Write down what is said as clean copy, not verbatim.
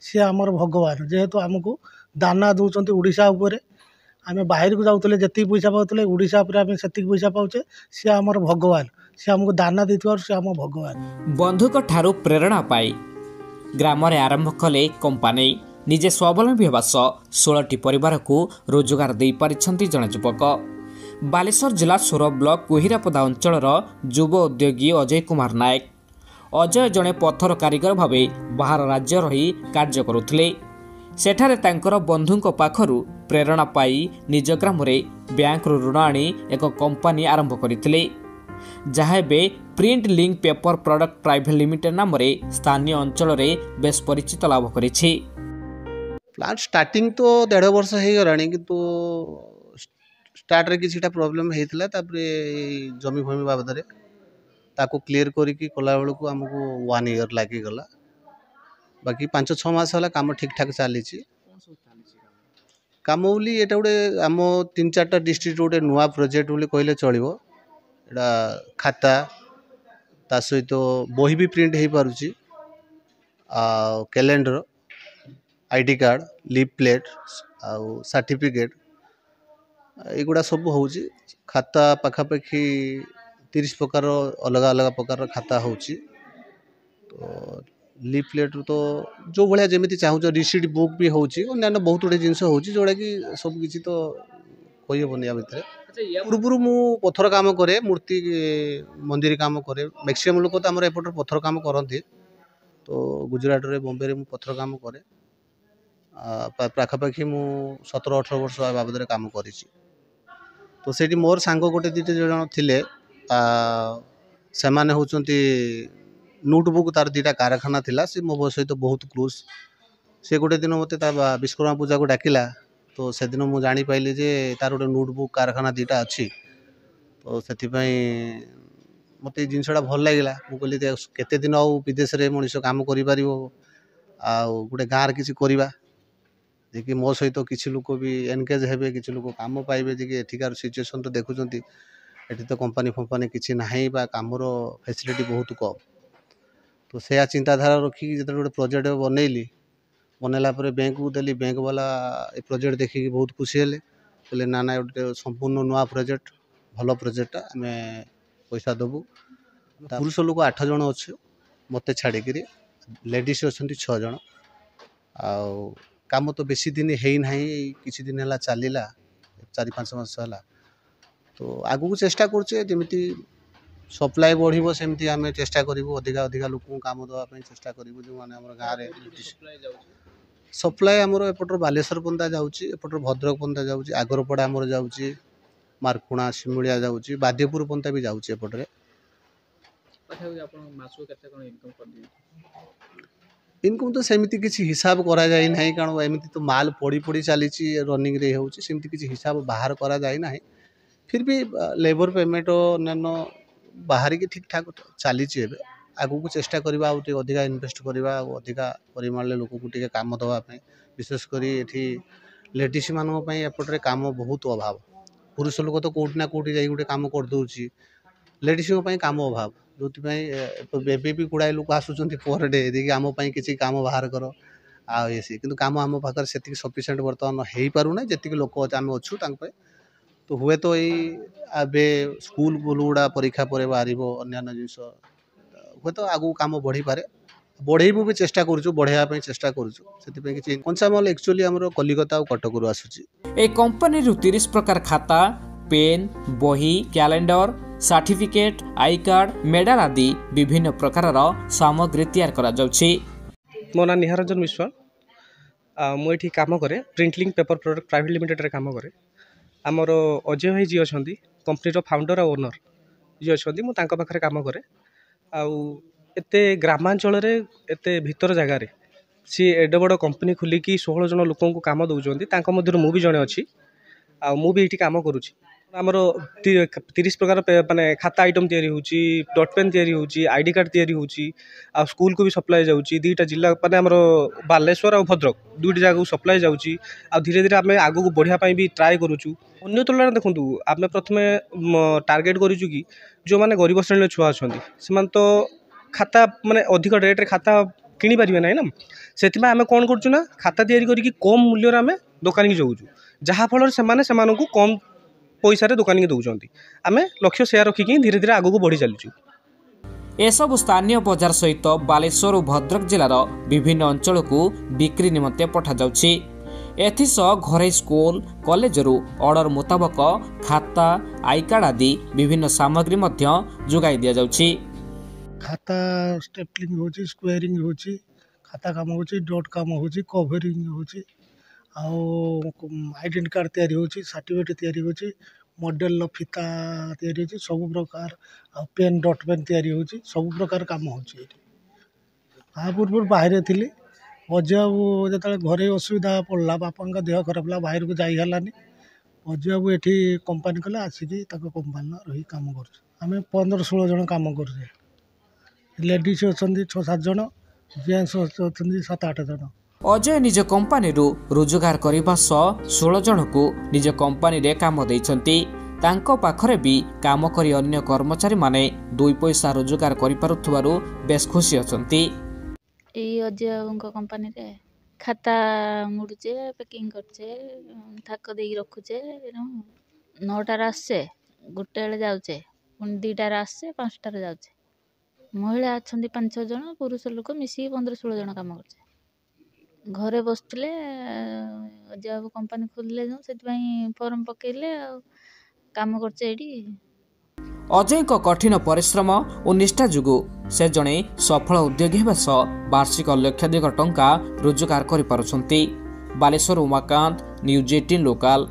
सी आमर भगवान जेहेतु आमको दाना दौरान ओडिशा उपर आम बाहर को जाऊे जी पैसा पाते ओडिशा आम से पैसा पाचे सी आमर भगवान सी आमको दाना देथिबार सी आम भगवान। बंधुक ठारू प्रेरणा पाई ग्राम आरंभ कले कंपानी निजे स्वावलंबी होगा सह 16टी परिवार को रोजगार दे पारिछंती जड़े युवक। बालेश्वर जिला सोर ब्लॉक कोहिरापदा अंचलर युव उद्योगी अजय कुमार नायक। अजय जड़े पत्थर कारीगर भाव बाहर राज्य रही कार्य करुथिले। सेठारे तांकर बंधुंक पाखरु प्रेरणा पाई निज ग्राम बैंक ऋण आनी एक कंपानी आरंभ करथिले जहाँ बे print link paper product private limited नाम स्थानीय अंचल बेस परिचित लाभ करिछि। प्लांट स्टार्टिंग तो 1.5 वर्ष हो गलानी किंतु स्टार्ट रे किछिटा प्रॉब्लम हेतिला तापरे जमी भूमि बाबद ताको क्लियर करिकी कला बेलू को हमको 1 ईयर लागी गला। बाकी 5-6 मास होला काम ठीक ठाक चली काम बोली एटा गोटे आम 3-4टा डिस्ट्रिक्ट गोटे नुआ प्रोजेक्ट बोली कहले चलिबो। एटा खाता ता सहित बही भी प्रिंट हो पारुची कैलेंडर आईडी कार्ड लीव प्लेट आउ सर्टिफिकेट एगुड़ा सब होची। खाता पाखापाखि 30 प्रकार अलग अलग प्रकार खाता होची। तो लीव प्लेट तो जो भाया जमी चाहूँ रिसीट बुक भी होची अन्य बहुत गुड़े जिनस होची जोड़ा कि सब किसी तो कहबनी या भितर। पूर्व मु पत्थर काम करे मूर्ति मंदिर काम करे मैक्सिमम लोक तो आम एपटर पत्थर काम करती। तो गुजरात रे बॉम्बे रे मु पत्थर काम करे पाखापाखि मु 17-18 वर्ष बाबद काम करिछि। तो सेठी मोर सांग गोटे 2 जन थिले से माने होचंती नोटबुक तार 2टा कारखाना थिला से मो सहित तो बहुत क्लोज। से गोटे दिन मते विश्वकर्मा पूजा को डाकिला तो से दिन मु जानी पाइली जे तार गोटे नोटबुक कारखाना 2टा अच्छी। तो से मते जिनसटा भल लगिला मु कहली केते दिन आउ विदेश रे मनुष्य काम करि पारिबो आ गोटे गाँव रे किछि करबा जे कि मो सहित तो किछि लोक भी एनगेज हेबे किछि लोक काम पाइबे जे कि एठिकार सिचुएशन तो देखुचंती एठी तो कंपनी फंपानी किछि नाही बा कामर फैसिलिटी बहुत कम। तो से चिंताधारा रखी जो गोटे प्रोजेक्ट बनैली बनैला बैंक को देली बैंक वाला ए प्रोजेक्ट देखिकी बहुत खुशी हेले कहले ना ना गोटे संपूर्ण नुआ प्रोजेक्ट भल प्रोजेक्ट आम पैसा देबू। पुरुष लोक 8 जन अच्छे मत छाड़ी लेडीज अच्छा 6 जन आउ काम तो बेसी दिन है ना किसी दिन है चलला 4-5 मास है। तो आगू को चेष्टा करचे जमीती सप्लाई बढ़िबो सेमती आम चेष्टा करूँ अधिका अधिका लोक काम देवाई चेष्टा करूँ जो मैंने आम गाँव में सप्लाई आमर एपटर बालेश्वर पंदा जाऊँगी एपटर भद्रक पंदा जाऊँगी आगरपड़ा आमर जाऊँगी मारकुणा शिमुलिया जाऊँगी बाद्यपुर पंता भी जाऊँगी एपटे। इनकम तो सेमती किसी हिसाब करा जाए ना कारण एमती तो माल पड़ी पड़ी चली रनिंग रे होची सेमती किसी हिसाब बाहर करा जाए ना। फिर भी लेबर पेमेंट अन्य बाहर की ठीक ठाक चली आगू को चेष्टा करवा अधिका इन्वेस्ट करवा अधिका परिमाण लोक को टे काम देवाई विशेषकर ये लेडीज मानक एपटे काम बहुत अभाव। पुरुष लोक तो कौटि ना कौटि जा गोटे काम करदे लेडीज काम अभाव जो भी गुड़ाए लोक आसुँच पर डे देखिए आम किसी काम बाहर कर आ ये कि काम आम पाखे से सफिसीयंट बर्तमान हो पारूना जी लोक आम अच्छू। तो हुए तो यही स्कूल गुड़ा परीक्षा पर बाहर अन्य जिनस हुए तो आगू काम बढ़ी पारे बढ़ेबू भी चेष्टा करूँ बढ़ाई चेष्टा करूँ कंसामाल एक्चुअली आम कलिकता और कटक रू आसूची। ए कंपनी 30 प्रकार खाता पेन बही calendar certificate I card medal आदि विभिन्न प्रकार सामग्री तैयार करा जाउछि। मो ना निहारंजन विश्वास मुझे काम करे print link paper product private limited रे काम करे। आमर अजय भाई जी अच्छा कंपनी फाउंडर और ओनर जी अच्छा मुझे पाखे काम करे आते ग्रामांचल एते भीतर जगार सी एडे बड़ कंपनी खोलिकी 16 जन लोक काम दौरान मु भी जड़े अच्छी मुझे काम करुँची। आमर 30 प्रकार माने खाता आइटम तैयारी होची डॉट पेन तैयारी होची आईडी कार्ड तैयारी होची आ स्कूल को भी सप्लाई जाउची 2टा जिला माने आमर बालेश्वर और भद्रक 2टी जगह को सप्लाई जाउची आ धीरे धीरे आम आगू को बढ़िया पाई भी ट्राए करूँ। अन्य तुलन में देखूँ आम प्रथमे टार्गेट करूँ कि जो मैंने गरीब श्रेणी छुआ अच्छा से तो खाता माने अधिक रेट रे खाता କିଣିପାରିବେ ନାହିଁ ନା। ସେଥିପାଇଁ ଆମେ କ'ଣ କରୁଛୁ ନା ଖାତା ତିଆରି କରିକି କମ୍ ମୂଲ୍ୟରେ ଆମେ ଦୋକାନୀକି ଯୋଗାଉଛୁ, ଯାହାଫଳରେ ସେମାନଙ୍କୁ କମ୍ ପଇସାରେ ଦୋକାନୀକି ଦେଉଛନ୍ତି। ଆମେ ଲକ୍ଷ୍ୟ ସେୟା ରଖିକି ଧୀରେ ଧୀରେ ଆଗକୁ ବଢ଼ି ଚାଲିଛୁ। ଏସବୁ ସ୍ଥାନୀୟ ବଜାର ସହିତ ବାଲେଶ୍ୱର ଓ ଭଦ୍ରକ ଜିଲ୍ଲାର ବିଭିନ୍ନ ଅଞ୍ଚଳକୁ ବିକ୍ରି ନିମନ୍ତେ ପଠାଯାଉଛି। ଏଥିସହ ଘରୋଇ ସ୍କୁଲ କଲେଜରୁ ଅର୍ଡର ମୁତାବକ ଖାତା ଆଇ କାର୍ଡ ଆଦି ବିଭିନ୍ନ ସାମଗ୍ରୀ ମଧ୍ୟ ଯୋଗାଇ ଦିଆଯାଉଛି। ଖାତା ଷ୍ଟେପଲିଂ ହେଉଛି, ସ୍କୋୟାରିଂ ହେଉଛି, ଖାତା କାମ ହେଉଛି, ଡଟ୍ କାମ ହେଉଛି, କଭରିଂ ହେଉଛି, ଆଉ ଆଇଡେଣ୍ଟି କାର୍ଡ଼ ତିଆରି ହେଉଛି, ସାର୍ଟିଫିକେଟ୍ ତିଆରି ହେଉଛି, ମଡ଼େଲର ଫିତା ତିଆରି ହେଉଛି, ସବୁ ପ୍ରକାର, ଆଉ ପେନ୍ ଡଟ୍ ପେନ୍ ତିଆରି ହେଉଛି, ସବୁ ପ୍ରକାର କାମ ହେଉଛି ଏଇଠି। ତା ପୂର୍ବରୁ ବାହାରେ ଥିଲି, ଅଜାବାବୁ ଯେତେବେଳେ ଘରେ ଅସୁବିଧା ପଡ଼ିଲା, ବାପାଙ୍କ ଦେହ ଖରାପ ହେଲା, ବାହାରକୁ ଯାଇ ହେଲାନି, ଅଜାବାବୁ ଏଠି କମ୍ପାନୀ କଲେ, ଆସିକି ତାଙ୍କ କମ୍ପାନୀର ରହି କାମ କରୁଛୁ। ଆମେ 15-16 ଜଣ କାମ କରୁଛେ। ଲେଡ଼ିଜ୍ ଅଛନ୍ତି 6-7 ଜଣ, ଜେଣ୍ଟସ୍ ଅଛନ୍ତି 7-8 ଜଣ। ଅଜୟ ନିଜ କମ୍ପାନୀରୁ ରୋଜଗାର କରିବା ସହ 16 ଜଣଙ୍କୁ ନିଜ କମ୍ପାନୀରେ କାମ ଦେଇଛନ୍ତି। ତାଙ୍କ ପାଖରେ ବି କାମ କରି ଅନ୍ୟ କର୍ମଚାରୀମାନେ 2 ପଇସା ରୋଜଗାର କରିପାରୁଥିବାରୁ ବେଶ୍ ଖୁସି ଅଛନ୍ତି। ଏଇ ଅଜୟଙ୍କ କମ୍ପାନୀରେ ଖାତା ମୁଡ଼ୁଛେ, ପ୍ୟାକିଂ କରୁଛେ, ଥାକ ଦେଇକି ରଖୁଛେ। 9ଟାରେ ଆସୁଛେ, 1 ବେଳେ ଯାଉଛେ, ପୁଣି 2ଟାରେ ଆସୁଛେ, 5ଟାରେ ଯାଉଛେ। ମହିଳା ଅଛନ୍ତି 5-6 ଜଣ, ପୁରୁଷ ଲୋକ ମିଶିକି 15-16 ଜଣ କାମ କରୁଛେ। ଘରେ ବସୁଥିଲେ, ଅଜୟବାବୁ କମ୍ପାନୀ ଖୋଲିଲେ ଯେଉଁ ସେଥିପାଇଁ ଫର୍ମ ପକେଇଲେ, ଆଉ କାମ କରୁଛେ ଏଇଠି। ଅଜୟଙ୍କ କଠିନ ପରିଶ୍ରମ ଓ ନିଷ୍ଠା ଯୋଗୁଁ ସେ ଜଣେ ସଫଳ ଉଦ୍ୟୋଗୀ ହେବା ସହ ବାର୍ଷିକ ଲକ୍ଷାଧିକ ଟଙ୍କା ରୋଜଗାର କରିପାରୁଛନ୍ତି। Baleswar Umakant, news 18 local.